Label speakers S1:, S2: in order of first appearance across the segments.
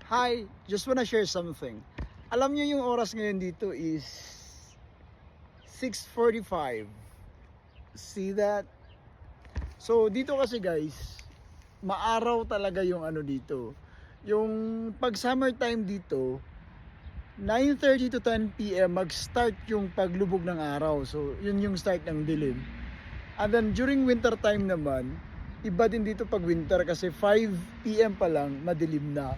S1: Hi, just wanna share something. Alam niyo yung oras ngayon dito is 6:45. See that? So dito kasi guys, maaraw talaga yung ano dito. Yung pag summertime dito, 9:30 to 10 p.m. mag-start yung paglubog ng araw. So yun yung start ng dilim. And then during winter time naman, iba din dito pag winter kasi 5 p.m. pa lang madilim na.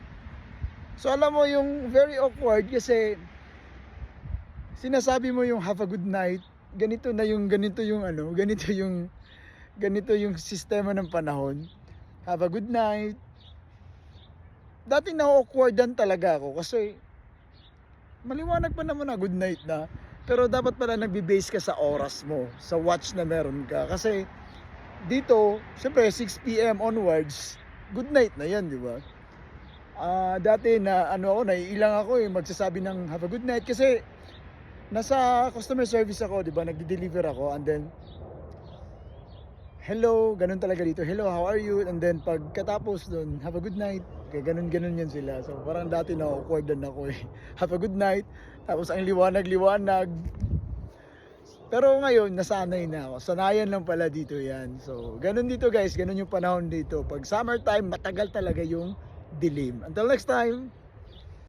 S1: So alam mo yung very awkward kasi sinasabi mo yung have a good night, ganito yung ano, ganito yung sistema ng panahon. Have a good night. Dati na-awkwardan talaga ako kasi maliwanag pa naman na good night na. Pero dapat pala nagbe-base ka sa oras mo, sa watch na meron ka. Kasi dito, syempre 6 p.m. onwards, good night na yan, di ba? Dati na naiilang ako magsasabi ng have a good night kasi nasa customer service ako, 'di ba? Nagde-deliver ako and then hello, ganun talaga dito. Hello, how are you? And then pagkatapos doon, have a good night. Kaya ganun yan sila. So parang dati na awkward din ako eh. Have a good night. Tapos ang liwanag. Pero ngayon, nasanay na ako. Sanayan lang pala dito yan. So, ganun dito guys. Ganun yung panahon dito. Pag summertime, matagal talaga yung dilim. Until next time!